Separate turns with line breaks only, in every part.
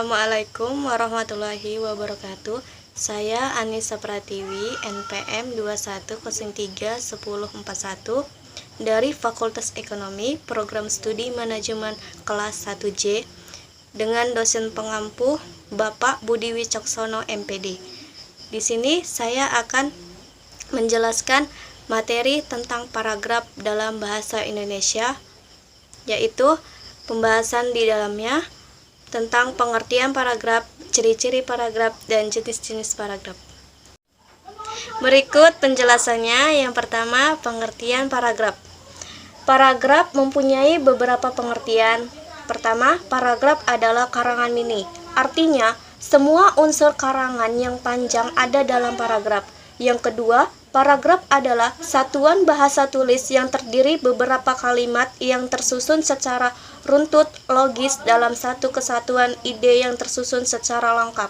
Assalamualaikum warahmatullahi wabarakatuh. Saya Anissa Pratiwi, NPM 21031041 dari Fakultas Ekonomi, Program Studi Manajemen Kelas 1J dengan dosen pengampu Bapak Budi Wicaksono MPD. Di sini saya akan menjelaskan materi tentang paragraf dalam bahasa Indonesia, yaitu pembahasan di dalamnya tentang pengertian paragraf, ciri-ciri paragraf, dan jenis-jenis paragraf. Berikut penjelasannya. Yang pertama, pengertian paragraf. Paragraf mempunyai beberapa pengertian. Pertama, paragraf adalah karangan mini. Artinya, semua unsur karangan yang panjang ada dalam paragraf. Yang kedua, paragraf adalah satuan bahasa tulis yang terdiri beberapa kalimat yang tersusun secara runtut logis dalam satu kesatuan ide yang tersusun secara lengkap,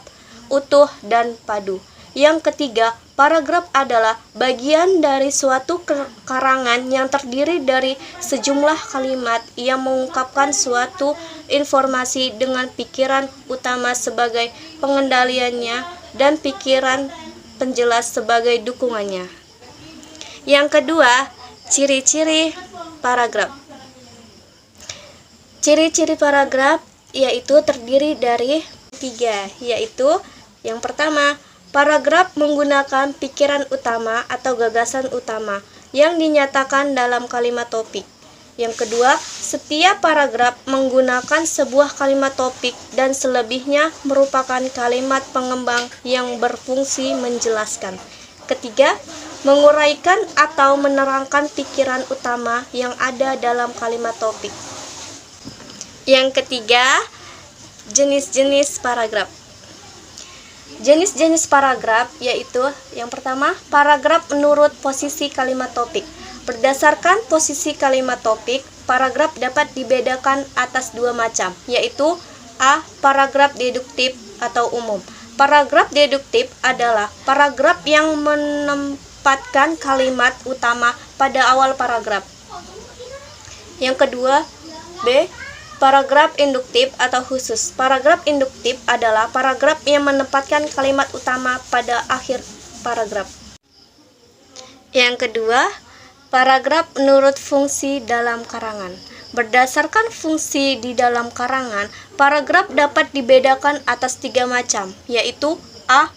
utuh, dan padu. Yang ketiga, paragraf adalah bagian dari suatu karangan yang terdiri dari sejumlah kalimat yang mengungkapkan suatu informasi dengan pikiran utama sebagai pengendaliannya dan pikiran penjelas sebagai dukungannya. Yang kedua, ciri-ciri paragraf. Ciri-ciri paragraf yaitu terdiri dari 3, yaitu yang pertama, paragraf menggunakan pikiran utama atau gagasan utama yang dinyatakan dalam kalimat topik. Yang kedua, setiap paragraf menggunakan sebuah kalimat topik dan selebihnya merupakan kalimat pengembang yang berfungsi menjelaskan. Ketiga, menguraikan atau menerangkan pikiran utama yang ada dalam kalimat topik. Yang ketiga, jenis-jenis paragraf. Jenis-jenis paragraf yaitu yang pertama, paragraf menurut posisi kalimat topik. Berdasarkan posisi kalimat topik, paragraf dapat dibedakan atas 2 macam, yaitu A. Paragraf deduktif atau umum. Paragraf deduktif adalah paragraf yang menempatkan kalimat utama pada awal paragraf. Yang kedua, B. Paragraf induktif atau khusus. Paragraf induktif adalah paragraf yang menempatkan kalimat utama pada akhir paragraf. Yang kedua, paragraf menurut fungsi dalam karangan. Berdasarkan fungsi di dalam karangan, paragraf dapat dibedakan atas 3 macam, yaitu A.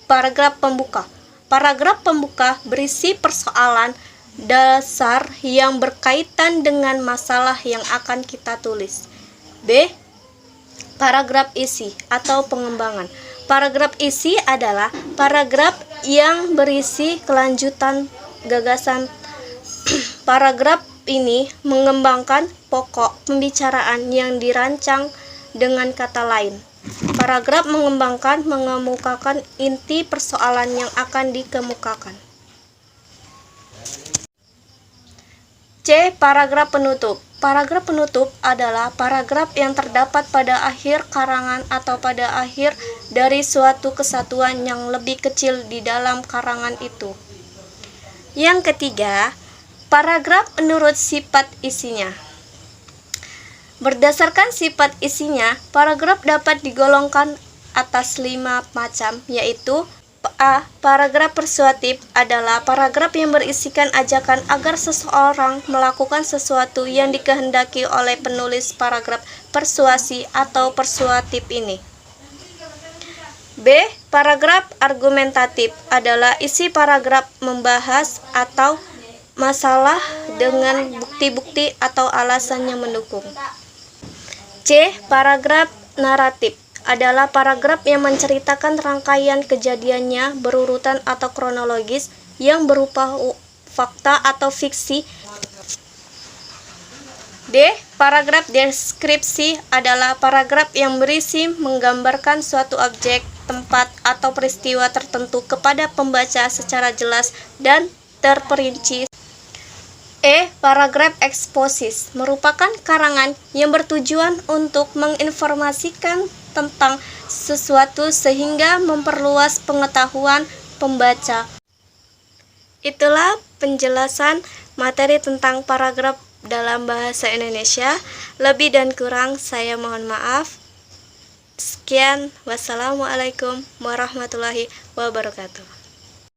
Paragraf pembuka. Paragraf pembuka berisi persoalan dasar yang berkaitan dengan masalah yang akan kita tulis. B. Paragraf isi atau pengembangan. Paragraf isi adalah paragraf yang berisi kelanjutan gagasan. Paragraf ini mengembangkan pokok pembicaraan yang dirancang. Dengan kata lain, paragraf mengembangkan, mengemukakan inti persoalan yang akan dikemukakan. C. Paragraf penutup. Paragraf penutup adalah paragraf yang terdapat pada akhir karangan atau pada akhir dari suatu kesatuan yang lebih kecil di dalam karangan itu. Yang ketiga, paragraf menurut sifat isinya. Berdasarkan sifat isinya, paragraf dapat digolongkan atas 5 macam, yaitu A. Paragraf persuasif adalah paragraf yang berisikan ajakan agar seseorang melakukan sesuatu yang dikehendaki oleh penulis paragraf persuasi atau persuasif ini. B. Paragraf argumentatif adalah isi paragraf membahas atau masalah dengan bukti-bukti atau alasan yang mendukung. C. Paragraf naratif adalah paragraf yang menceritakan rangkaian kejadiannya berurutan atau kronologis yang berupa fakta atau fiksi. D. Paragraf deskripsi adalah paragraf yang berisi menggambarkan suatu objek, tempat, atau peristiwa tertentu kepada pembaca secara jelas dan terperinci. E. Paragraf eksposis merupakan karangan yang bertujuan untuk menginformasikan tentang sesuatu sehingga memperluas pengetahuan pembaca. Itulah penjelasan materi tentang paragraf dalam bahasa Indonesia. Lebih dan kurang saya mohon maaf. Sekian, wassalamualaikum warahmatullahi wabarakatuh.